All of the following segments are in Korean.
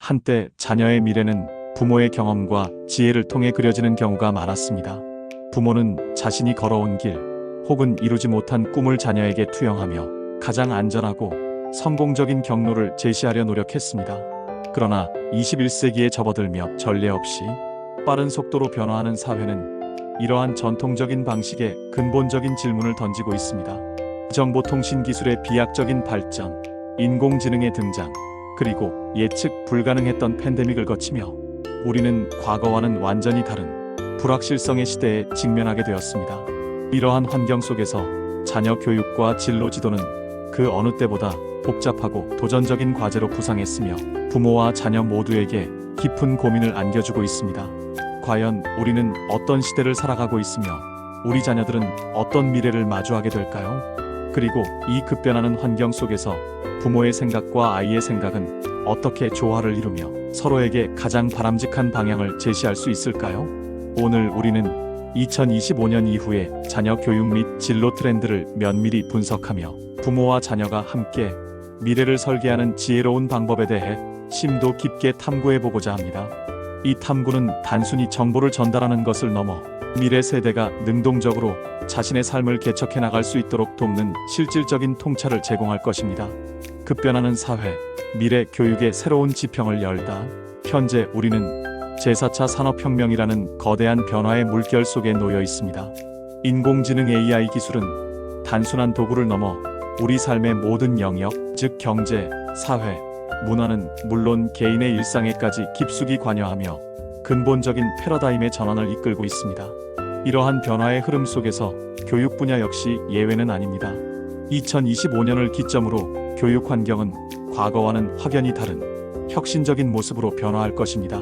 한때 자녀의 미래는 부모의 경험과 지혜를 통해 그려지는 경우가 많았습니다. 부모는 자신이 걸어온 길 혹은 이루지 못한 꿈을 자녀에게 투영하며 가장 안전하고 성공적인 경로를 제시하려 노력했습니다. 그러나 21세기에 접어들며 전례 없이 빠른 속도로 변화하는 사회는 이러한 전통적인 방식에 근본적인 질문을 던지고 있습니다. 정보통신 기술의 비약적인 발전, 인공지능의 등장, 그리고 예측 불가능했던 팬데믹을 거치며 우리는 과거와는 완전히 다른 불확실성의 시대에 직면하게 되었습니다. 이러한 환경 속에서 자녀 교육과 진로 지도는 그 어느 때보다 복잡하고 도전적인 과제로 부상했으며 부모와 자녀 모두에게 깊은 고민을 안겨주고 있습니다. 과연 우리는 어떤 시대를 살아가고 있으며 우리 자녀들은 어떤 미래를 마주하게 될까요? 그리고 이 급변하는 환경 속에서 부모의 생각과 아이의 생각은 어떻게 조화를 이루며 서로에게 가장 바람직한 방향을 제시할 수 있을까요? 오늘 우리는 2025년 이후의 자녀 교육 및 진로 트렌드를 면밀히 분석하며 부모와 자녀가 함께 미래를 설계하는 지혜로운 방법에 대해 심도 깊게 탐구해보고자 합니다. 이 탐구는 단순히 정보를 전달하는 것을 넘어 미래 세대가 능동적으로 자신의 삶을 개척해 나갈 수 있도록 돕는 실질적인 통찰을 제공할 것입니다. 급변하는 사회, 미래 교육의 새로운 지평을 열다. 현재 우리는 제4차 산업혁명이라는 거대한 변화의 물결 속에 놓여 있습니다. 인공지능 AI 기술은 단순한 도구를 넘어 우리 삶의 모든 영역, 즉 경제, 사회, 문화는 물론 개인의 일상에까지 깊숙이 관여하며 근본적인 패러다임의 전환을 이끌고 있습니다. 이러한 변화의 흐름 속에서 교육 분야 역시 예외는 아닙니다. 2025년을 기점으로 교육 환경은 과거와는 확연히 다른 혁신적인 모습으로 변화할 것입니다.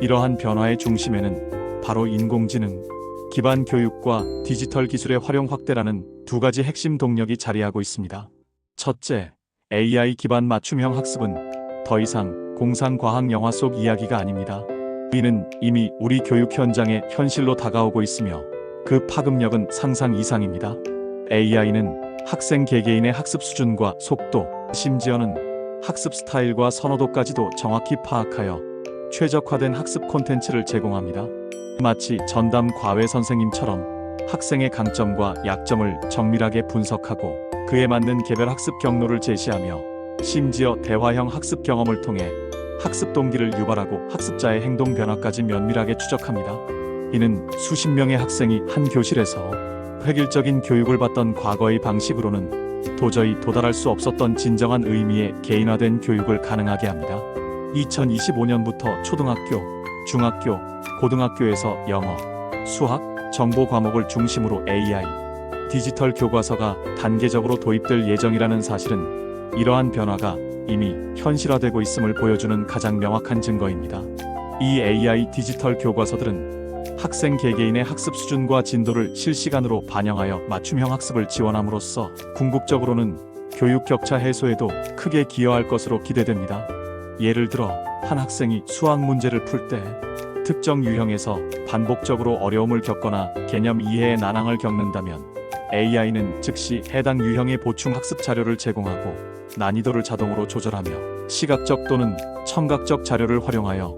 이러한 변화의 중심에는 바로 인공지능 기반 교육과 디지털 기술의 활용 확대라는 두 가지 핵심 동력이 자리하고 있습니다. 첫째, AI 기반 맞춤형 학습은 더 이상 공상과학 영화 속 이야기가 아닙니다. 이는 이미 우리 교육 현장에 현실로 다가오고 있으며 그 파급력은 상상 이상입니다. AI는 학생 개개인의 학습 수준과 속도, 심지어는 학습 스타일과 선호도까지도 정확히 파악하여 최적화된 학습 콘텐츠를 제공합니다. 마치 전담 과외 선생님처럼 학생의 강점과 약점을 정밀하게 분석하고 그에 맞는 개별 학습 경로를 제시하며 심지어 대화형 학습 경험을 통해 학습 동기를 유발하고 학습자의 행동 변화까지 면밀하게 추적합니다. 이는 수십 명의 학생이 한 교실에서 획일적인 교육을 받던 과거의 방식으로는 도저히 도달할 수 없었던 진정한 의미의 개인화된 교육을 가능하게 합니다. 2025년부터 초등학교, 중학교, 고등학교에서 영어, 수학, 정보 과목을 중심으로 AI, 디지털 교과서가 단계적으로 도입될 예정이라는 사실은 이러한 변화가 이미 현실화되고 있음을 보여주는 가장 명확한 증거입니다. 이 AI 디지털 교과서들은 학생 개개인의 학습 수준과 진도를 실시간으로 반영하여 맞춤형 학습을 지원함으로써 궁극적으로는 교육 격차 해소에도 크게 기여할 것으로 기대됩니다. 예를 들어 한 학생이 수학 문제를 풀 때 특정 유형에서 반복적으로 어려움을 겪거나 개념 이해에 난항을 겪는다면 AI는 즉시 해당 유형의 보충 학습 자료를 제공하고 난이도를 자동으로 조절하며 시각적 또는 청각적 자료를 활용하여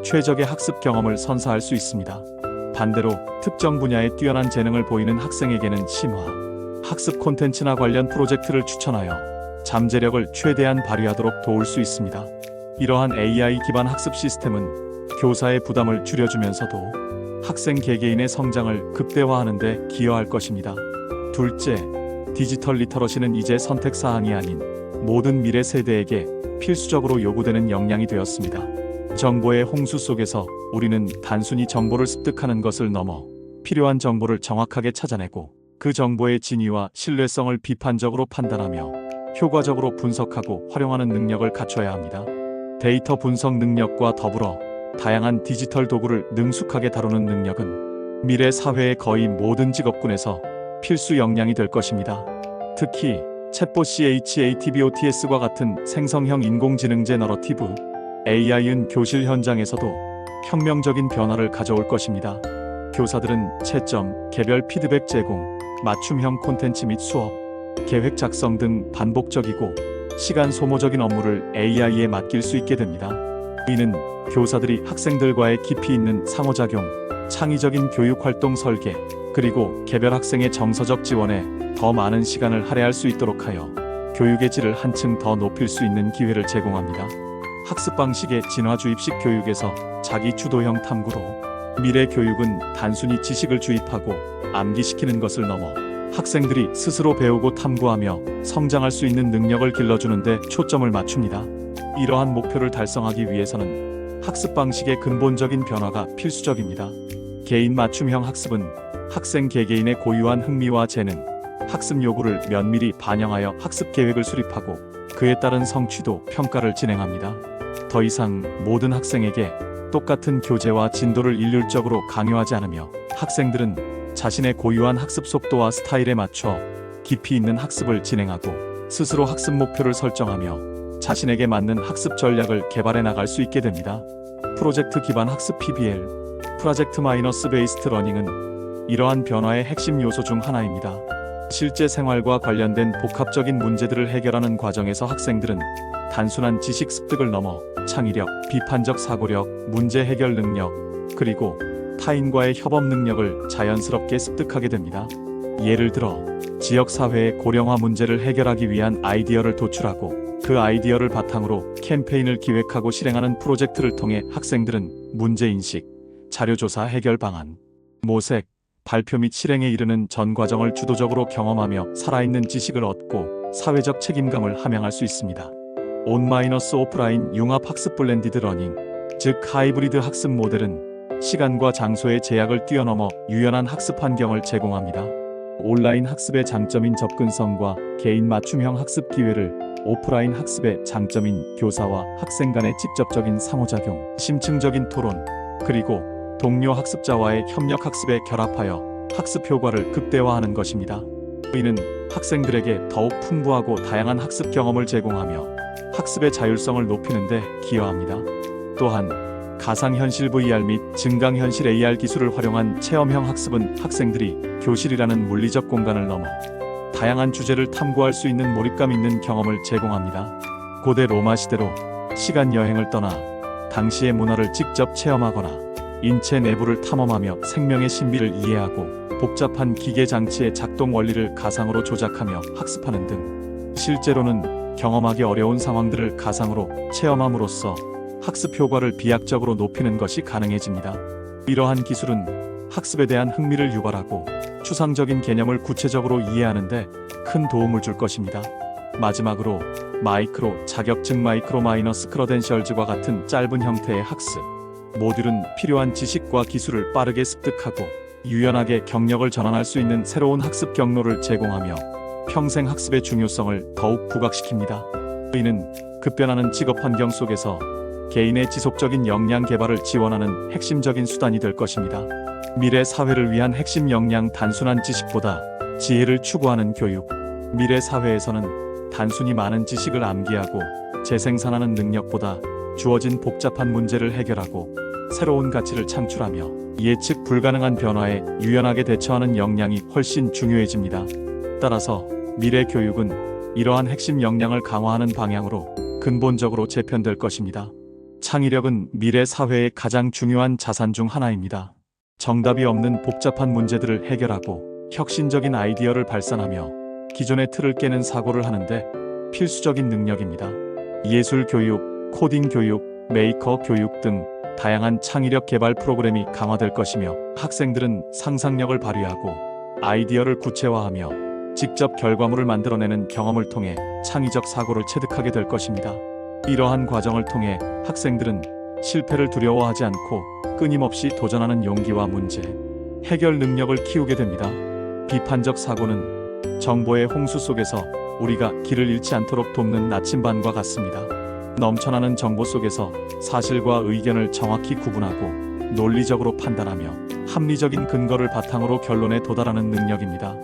최적의 학습 경험을 선사할 수 있습니다. 반대로 특정 분야에 뛰어난 재능을 보이는 학생에게는 심화, 학습 콘텐츠나 관련 프로젝트를 추천하여 잠재력을 최대한 발휘하도록 도울 수 있습니다. 이러한 AI 기반 학습 시스템은 교사의 부담을 줄여주면서도 학생 개개인의 성장을 극대화하는 데 기여할 것입니다. 둘째, 디지털 리터러시는 이제 선택사항이 아닌 모든 미래 세대에게 필수적으로 요구되는 역량이 되었습니다. 정보의 홍수 속에서 우리는 단순히 정보를 습득하는 것을 넘어 필요한 정보를 정확하게 찾아내고 그 정보의 진위와 신뢰성을 비판적으로 판단하며 효과적으로 분석하고 활용하는 능력을 갖춰야 합니다. 데이터 분석 능력과 더불어 다양한 디지털 도구를 능숙하게 다루는 능력은 미래 사회의 거의 모든 직업군에서 필수 역량이 될 것입니다. 특히 챗봇 ChatBotS과 같은 생성형 인공지능 제너러티브 AI는 교실 현장에서도 혁명적인 변화를 가져올 것입니다. 교사들은 채점, 개별 피드백 제공, 맞춤형 콘텐츠 및 수업, 계획 작성 등 반복적이고 시간 소모적인 업무를 AI에 맡길 수 있게 됩니다. 이는 교사들이 학생들과의 깊이 있는 상호작용, 창의적인 교육활동 설계, 그리고 개별 학생의 정서적 지원에 더 많은 시간을 할애할 수 있도록 하여 교육의 질을 한층 더 높일 수 있는 기회를 제공합니다. 학습 방식의 진화 주입식 교육에서 자기 주도형 탐구로 미래 교육은 단순히 지식을 주입하고 암기시키는 것을 넘어 학생들이 스스로 배우고 탐구하며 성장할 수 있는 능력을 길러주는 데 초점을 맞춥니다. 이러한 목표를 달성하기 위해서는 학습 방식의 근본적인 변화가 필수적입니다. 개인 맞춤형 학습은 학생 개개인의 고유한 흥미와 재능, 학습 요구를 면밀히 반영하여 학습 계획을 수립하고 그에 따른 성취도 평가를 진행합니다. 더 이상 모든 학생에게 똑같은 교재와 진도를 일률적으로 강요하지 않으며 학생들은 자신의 고유한 학습 속도와 스타일에 맞춰 깊이 있는 학습을 진행하고 스스로 학습 목표를 설정하며 자신에게 맞는 학습 전략을 개발해 나갈 수 있게 됩니다. 프로젝트 기반 학습 PBL, 프로젝트 마이너스 베이스드 러닝은 이러한 변화의 핵심 요소 중 하나입니다. 실제 생활과 관련된 복합적인 문제들을 해결하는 과정에서 학생들은 단순한 지식 습득을 넘어 창의력, 비판적 사고력, 문제 해결 능력, 그리고 타인과의 협업 능력을 자연스럽게 습득하게 됩니다. 예를 들어 지역사회의 고령화 문제를 해결하기 위한 아이디어를 도출하고 그 아이디어를 바탕으로 캠페인을 기획하고 실행하는 프로젝트를 통해 학생들은 문제인식, 자료조사 해결 방안, 모색, 발표 및 실행에 이르는 전 과정을 주도적으로 경험하며 살아있는 지식을 얻고 사회적 책임감을 함양할 수 있습니다. 온-오프라인 융합 학습 블렌디드 러닝, 즉 하이브리드 학습 모델은 시간과 장소의 제약을 뛰어넘어 유연한 학습 환경을 제공합니다. 온라인 학습의 장점인 접근성과 개인 맞춤형 학습 기회를 오프라인 학습의 장점인 교사와 학생 간의 직접적인 상호작용, 심층적인 토론, 그리고 동료 학습자와의 협력 학습에 결합하여 학습 효과를 극대화하는 것입니다. 이는 학생들에게 더욱 풍부하고 다양한 학습 경험을 제공하며 학습의 자율성을 높이는 데 기여합니다. 또한 가상현실 VR 및 증강현실 AR 기술을 활용한 체험형 학습은 학생들이 교실이라는 물리적 공간을 넘어 다양한 주제를 탐구할 수 있는 몰입감 있는 경험을 제공합니다. 고대 로마 시대로 시간 여행을 떠나 당시의 문화를 직접 체험하거나 인체 내부를 탐험하며 생명의 신비를 이해하고 복잡한 기계 장치의 작동 원리를 가상으로 조작하며 학습하는 등 실제로는 경험하기 어려운 상황들을 가상으로 체험함으로써 학습 효과를 비약적으로 높이는 것이 가능해집니다. 이러한 기술은 학습에 대한 흥미를 유발하고 추상적인 개념을 구체적으로 이해하는 데 큰 도움을 줄 것입니다. 마지막으로 마이크로 자격증 마이크로 마이너스 크레덴셜즈과 같은 짧은 형태의 학습 모듈은 필요한 지식과 기술을 빠르게 습득하고 유연하게 경력을 전환할 수 있는 새로운 학습 경로를 제공하며 평생 학습의 중요성을 더욱 부각시킵니다. 이는 급변하는 직업 환경 속에서 개인의 지속적인 역량 개발을 지원하는 핵심적인 수단이 될 것입니다. 미래 사회를 위한 핵심 역량 단순한 지식보다 지혜를 추구하는 교육. 미래 사회에서는 단순히 많은 지식을 암기하고 재생산하는 능력보다 주어진 복잡한 문제를 해결하고 새로운 가치를 창출하며 예측 불가능한 변화에 유연하게 대처하는 역량이 훨씬 중요해집니다. 따라서 미래 교육은 이러한 핵심 역량을 강화하는 방향으로 근본적으로 재편될 것입니다. 창의력은 미래 사회의 가장 중요한 자산 중 하나입니다. 정답이 없는 복잡한 문제들을 해결하고 혁신적인 아이디어를 발산하며 기존의 틀을 깨는 사고를 하는데 필수적인 능력입니다. 예술 교육, 코딩 교육, 메이커 교육 등 다양한 창의력 개발 프로그램이 강화될 것이며 학생들은 상상력을 발휘하고 아이디어를 구체화하며 직접 결과물을 만들어내는 경험을 통해 창의적 사고를 체득하게 될 것입니다. 이러한 과정을 통해 학생들은 실패를 두려워하지 않고 끊임없이 도전하는 용기와 문제 해결 능력을 키우게 됩니다. 비판적 사고는 정보의 홍수 속에서 우리가 길을 잃지 않도록 돕는 나침반과 같습니다. 넘쳐나는 정보 속에서 사실과 의견을 정확히 구분하고 논리적으로 판단하며 합리적인 근거를 바탕으로 결론에 도달하는 능력입니다.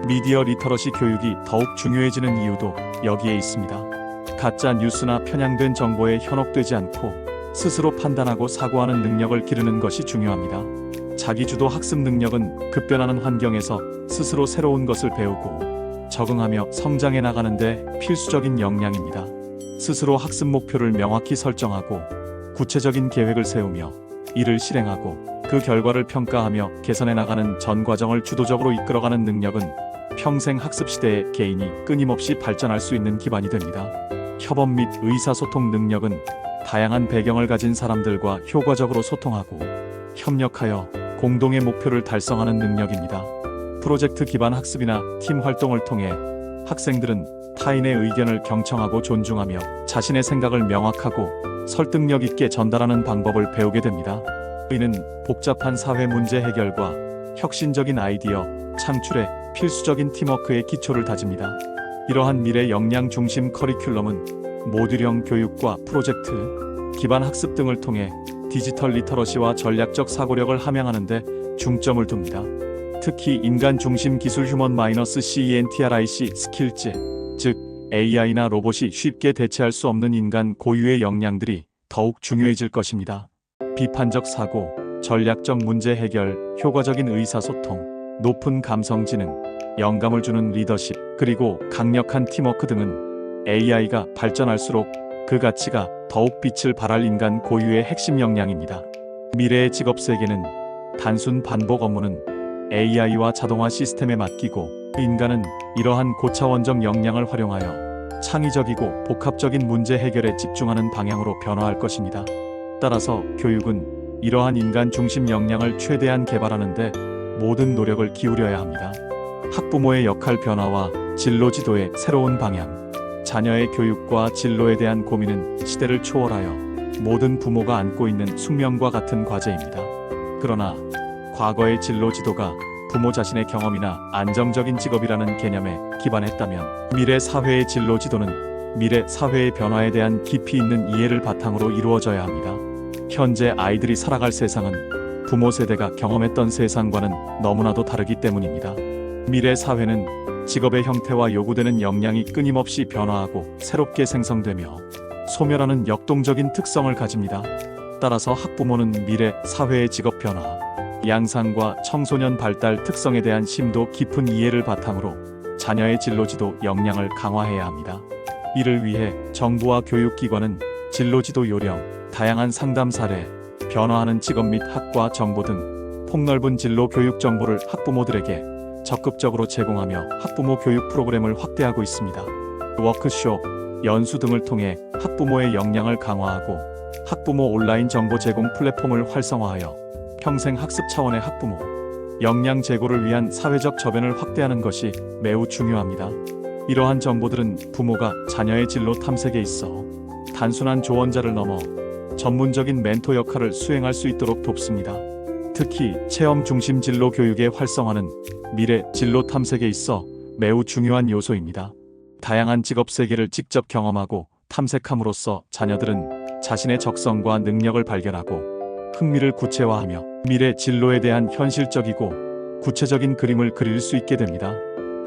미디어 리터러시 교육이 더욱 중요해지는 이유도 여기에 있습니다. 가짜 뉴스나 편향된 정보에 현혹되지 않고 스스로 판단하고 사고하는 능력을 기르는 것이 중요합니다. 자기주도 학습 능력은 급변하는 환경에서 스스로 새로운 것을 배우고 적응하며 성장해 나가는 데 필수적인 역량입니다. 스스로 학습 목표를 명확히 설정하고 구체적인 계획을 세우며 이를 실행하고 그 결과를 평가하며 개선해 나가는 전 과정을 주도적으로 이끌어가는 능력은 평생 학습 시대에 개인이 끊임없이 발전할 수 있는 기반이 됩니다. 협업 및 의사소통 능력은 다양한 배경을 가진 사람들과 효과적으로 소통하고 협력하여 공동의 목표를 달성하는 능력입니다. 프로젝트 기반 학습이나 팀 활동을 통해 학생들은 타인의 의견을 경청하고 존중하며 자신의 생각을 명확하고 설득력 있게 전달하는 방법을 배우게 됩니다. 이는 복잡한 사회 문제 해결과 혁신적인 아이디어 창출에 필수적인 팀워크의 기초를 다집니다. 이러한 미래 역량 중심 커리큘럼은 모듈형 교육과 프로젝트, 기반 학습 등을 통해 디지털 리터러시와 전략적 사고력을 함양하는 데 중점을 둡니다. 특히 인간 중심 기술 휴먼-CENTRIC 스킬즈, 즉 AI나 로봇이 쉽게 대체할 수 없는 인간 고유의 역량들이 더욱 중요해질 것입니다. 비판적 사고, 전략적 문제 해결, 효과적인 의사소통, 높은 감성 지능, 영감을 주는 리더십, 그리고 강력한 팀워크 등은 AI가 발전할수록 그 가치가 더욱 빛을 발할 인간 고유의 핵심 역량입니다. 미래의 직업 세계는 단순 반복 업무는 AI와 자동화 시스템에 맡기고 인간은 이러한 고차원적 역량을 활용하여 창의적이고 복합적인 문제 해결에 집중하는 방향으로 변화할 것입니다. 따라서 교육은 이러한 인간 중심 역량을 최대한 개발하는 데 모든 노력을 기울여야 합니다. 학부모의 역할 변화와 진로 지도의 새로운 방향. 자녀의 교육과 진로에 대한 고민은 시대를 초월하여 모든 부모가 안고 있는 숙명과 같은 과제입니다. 그러나 과거의 진로 지도가 부모 자신의 경험이나 안정적인 직업이라는 개념에 기반했다면 미래 사회의 진로 지도는 미래 사회의 변화에 대한 깊이 있는 이해를 바탕으로 이루어져야 합니다. 현재 아이들이 살아갈 세상은 부모 세대가 경험했던 세상과는 너무나도 다르기 때문입니다. 미래 사회는 직업의 형태와 요구되는 역량이 끊임없이 변화하고 새롭게 생성되며 소멸하는 역동적인 특성을 가집니다. 따라서 학부모는 미래 사회의 직업 변화, 양상과 청소년 발달 특성에 대한 심도 깊은 이해를 바탕으로 자녀의 진로지도 역량을 강화해야 합니다. 이를 위해 정부와 교육기관은 진로지도 요령, 다양한 상담 사례, 변화하는 직업 및 학과 정보 등 폭넓은 진로 교육 정보를 학부모들에게 적극적으로 제공하며 학부모 교육 프로그램을 확대하고 있습니다. 워크숍, 연수 등을 통해 학부모의 역량을 강화하고 학부모 온라인 정보 제공 플랫폼을 활성화하여 평생 학습 차원의 학부모 역량 제고를 위한 사회적 저변을 확대하는 것이 매우 중요합니다. 이러한 정보들은 부모가 자녀의 진로 탐색에 있어 단순한 조언자를 넘어 전문적인 멘토 역할을 수행할 수 있도록 돕습니다. 특히 체험 중심 진로 교육의 활성화는 미래 진로 탐색에 있어 매우 중요한 요소입니다. 다양한 직업 세계를 직접 경험하고 탐색함으로써 자녀들은 자신의 적성과 능력을 발견하고 흥미를 구체화하며 미래 진로에 대한 현실적이고 구체적인 그림을 그릴 수 있게 됩니다.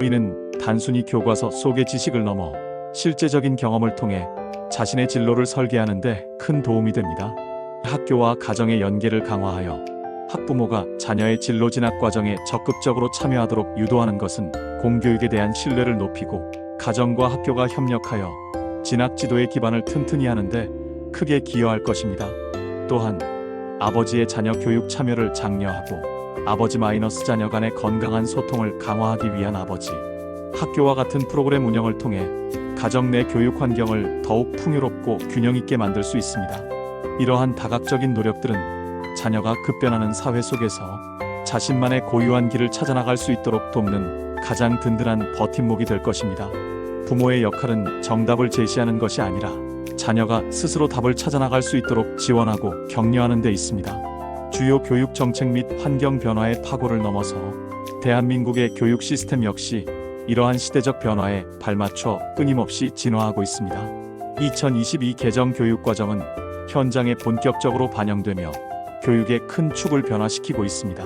이는 단순히 교과서 속의 지식을 넘어 실제적인 경험을 통해 자신의 진로를 설계하는 데 큰 도움이 됩니다. 학교와 가정의 연계를 강화하여 학부모가 자녀의 진로 진학 과정에 적극적으로 참여하도록 유도하는 것은 공교육에 대한 신뢰를 높이고 가정과 학교가 협력하여 진학 지도의 기반을 튼튼히 하는데 크게 기여할 것입니다. 또한 아버지의 자녀 교육 참여를 장려하고 아버지 마이너스 자녀 간의 건강한 소통을 강화하기 위한 아버지 학교와 같은 프로그램 운영을 통해 가정 내 교육 환경을 더욱 풍요롭고 균형 있게 만들 수 있습니다. 이러한 다각적인 노력들은 자녀가 급변하는 사회 속에서 자신만의 고유한 길을 찾아나갈 수 있도록 돕는 가장 든든한 버팀목이 될 것입니다. 부모의 역할은 정답을 제시하는 것이 아니라 자녀가 스스로 답을 찾아나갈 수 있도록 지원하고 격려하는 데 있습니다. 주요 교육 정책 및 환경 변화의 파고를 넘어서 대한민국의 교육 시스템 역시 이러한 시대적 변화에 발맞춰 끊임없이 진화하고 있습니다. 2022 개정 교육과정은 현장에 본격적으로 반영되며 교육의 큰 축을 변화시키고 있습니다.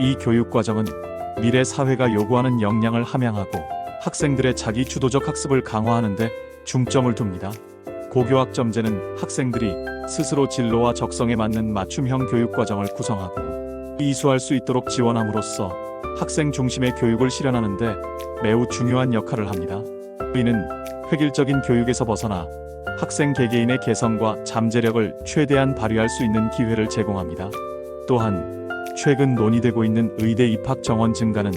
이 교육과정은 미래 사회가 요구하는 역량을 함양하고 학생들의 자기 주도적 학습을 강화하는 데 중점을 둡니다. 고교학점제는 학생들이 스스로 진로와 적성에 맞는 맞춤형 교육과정을 구성하고 이수할 수 있도록 지원함으로써 학생 중심의 교육을 실현하는 데 매우 중요한 역할을 합니다. 이는 획일적인 교육에서 벗어나 학생 개개인의 개성과 잠재력을 최대한 발휘할 수 있는 기회를 제공합니다. 또한 최근 논의되고 있는 의대 입학 정원 증가는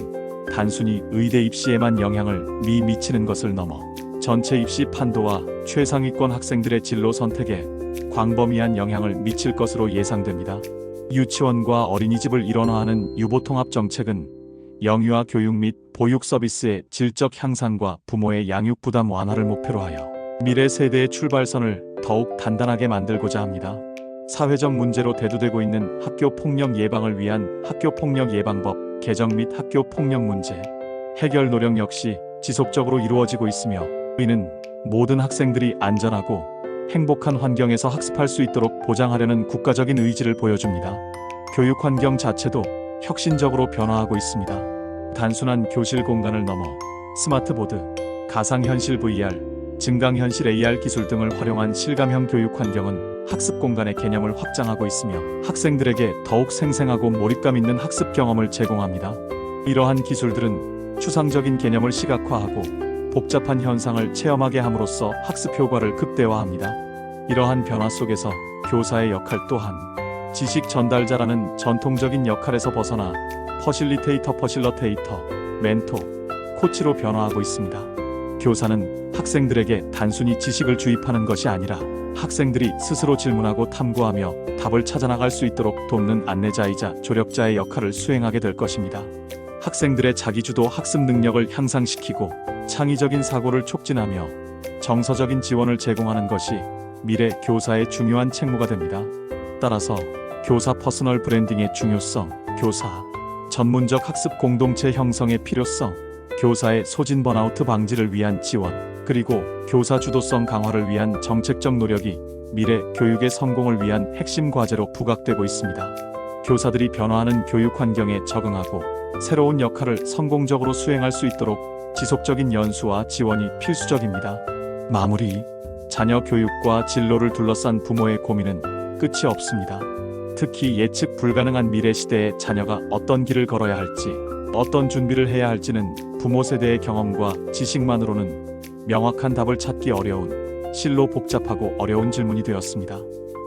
단순히 의대 입시에만 영향을 미치는 것을 넘어 전체 입시 판도와 최상위권 학생들의 진로 선택에 광범위한 영향을 미칠 것으로 예상됩니다. 유치원과 어린이집을 일원화하는 유보통합 정책은 영유아 교육 및 보육 서비스의 질적 향상과 부모의 양육 부담 완화를 목표로 하여 미래 세대의 출발선을 더욱 단단하게 만들고자 합니다. 사회적 문제로 대두되고 있는 학교 폭력 예방을 위한 학교폭력 예방법 개정 및 학교 폭력 문제 해결 노력 역시 지속적으로 이루어지고 있으며 이는 모든 학생들이 안전하고 행복한 환경에서 학습할 수 있도록 보장하려는 국가적인 의지를 보여줍니다. 교육 환경 자체도 혁신적으로 변화하고 있습니다. 단순한 교실 공간을 넘어 스마트보드, 가상현실 VR, 증강현실 AR 기술 등을 활용한 실감형 교육 환경은 학습 공간의 개념을 확장하고 있으며 학생들에게 더욱 생생하고 몰입감 있는 학습 경험을 제공합니다. 이러한 기술들은 추상적인 개념을 시각화하고 복잡한 현상을 체험하게 함으로써 학습 효과를 극대화합니다. 이러한 변화 속에서 교사의 역할 또한 지식 전달자라는 전통적인 역할에서 벗어나 퍼실리테이터, 멘토, 코치로 변화하고 있습니다. 교사는 학생들에게 단순히 지식을 주입하는 것이 아니라 학생들이 스스로 질문하고 탐구하며 답을 찾아나갈 수 있도록 돕는 안내자이자 조력자의 역할을 수행하게 될 것입니다. 학생들의 자기주도 학습 능력을 향상시키고 창의적인 사고를 촉진하며 정서적인 지원을 제공하는 것이 미래 교사의 중요한 책무가 됩니다. 따라서 교사 퍼스널 브랜딩의 중요성, 교사 전문적 학습 공동체 형성의 필요성, 교사의 소진 번아웃 방지를 위한 지원, 그리고 교사 주도성 강화를 위한 정책적 노력이 미래 교육의 성공을 위한 핵심 과제로 부각되고 있습니다. 교사들이 변화하는 교육 환경에 적응하고 새로운 역할을 성공적으로 수행할 수 있도록 지속적인 연수와 지원이 필수적입니다. 마무리. 자녀 교육과 진로를 둘러싼 부모의 고민은 끝이 없습니다. 특히 예측 불가능한 미래 시대에 자녀가 어떤 길을 걸어야 할지, 어떤 준비를 해야 할지는 부모 세대의 경험과 지식만으로는 명확한 답을 찾기 어려운, 실로 복잡하고 어려운 질문이 되었습니다.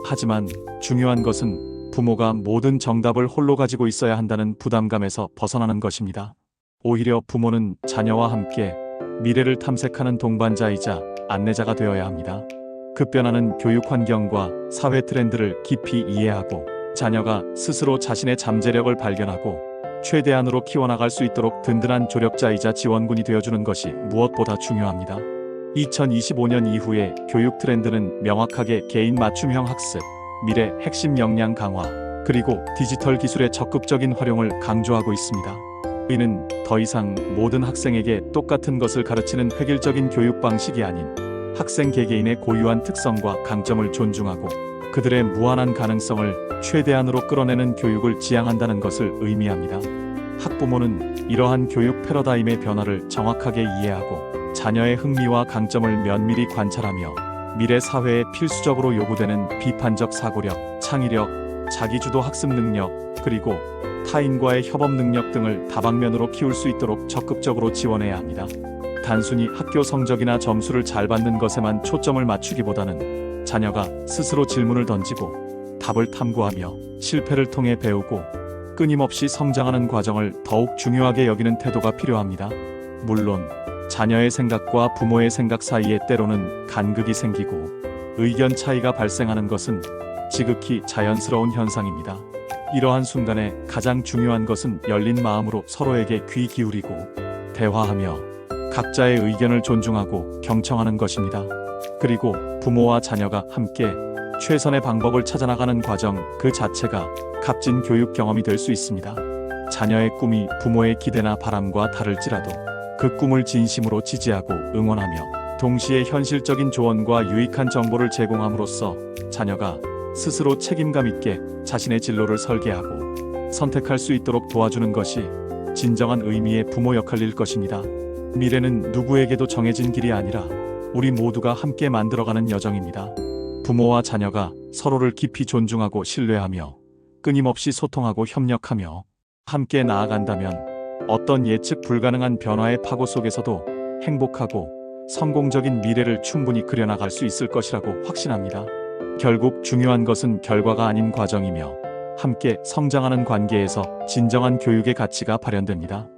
하지만 중요한 것은 부모가 모든 정답을 홀로 가지고 있어야 한다는 부담감에서 벗어나는 것입니다. 오히려 부모는 자녀와 함께 미래를 탐색하는 동반자이자 안내자가 되어야 합니다. 급변하는 교육 환경과 사회 트렌드를 깊이 이해하고 자녀가 스스로 자신의 잠재력을 발견하고 최대한으로 키워나갈 수 있도록 든든한 조력자이자 지원군이 되어주는 것이 무엇보다 중요합니다. 2025년 이후의 교육 트렌드는 명확하게 개인 맞춤형 학습, 미래 핵심 역량 강화, 그리고 디지털 기술의 적극적인 활용을 강조하고 있습니다. 이는 더 이상 모든 학생에게 똑같은 것을 가르치는 획일적인 교육 방식이 아닌 학생 개개인의 고유한 특성과 강점을 존중하고 그들의 무한한 가능성을 최대한으로 끌어내는 교육을 지향한다는 것을 의미합니다. 학부모는 이러한 교육 패러다임의 변화를 정확하게 이해하고 자녀의 흥미와 강점을 면밀히 관찰하며 미래 사회에 필수적으로 요구되는 비판적 사고력, 창의력, 자기주도 학습 능력, 그리고 타인과의 협업 능력 등을 다방면으로 키울 수 있도록 적극적으로 지원해야 합니다. 단순히 학교 성적이나 점수를 잘 받는 것에만 초점을 맞추기보다는 자녀가 스스로 질문을 던지고 답을 탐구하며 실패를 통해 배우고 끊임없이 성장하는 과정을 더욱 중요하게 여기는 태도가 필요합니다. 물론 자녀의 생각과 부모의 생각 사이에 때로는 간극이 생기고 의견 차이가 발생하는 것은 지극히 자연스러운 현상입니다. 이러한 순간에 가장 중요한 것은 열린 마음으로 서로에게 귀 기울이고 대화하며 각자의 의견을 존중하고 경청하는 것입니다. 그리고 부모와 자녀가 함께 최선의 방법을 찾아나가는 과정 그 자체가 값진 교육 경험이 될 수 있습니다. 자녀의 꿈이 부모의 기대나 바람과 다를지라도 그 꿈을 진심으로 지지하고 응원하며 동시에 현실적인 조언과 유익한 정보를 제공함으로써 자녀가 스스로 책임감 있게 자신의 진로를 설계하고 선택할 수 있도록 도와주는 것이 진정한 의미의 부모 역할일 것입니다. 미래는 누구에게도 정해진 길이 아니라 우리 모두가 함께 만들어가는 여정입니다. 부모와 자녀가 서로를 깊이 존중하고 신뢰하며 끊임없이 소통하고 협력하며 함께 나아간다면 어떤 예측 불가능한 변화의 파고 속에서도 행복하고 성공적인 미래를 충분히 그려나갈 수 있을 것이라고 확신합니다. 결국 중요한 것은 결과가 아닌 과정이며 함께 성장하는 관계에서 진정한 교육의 가치가 발현됩니다.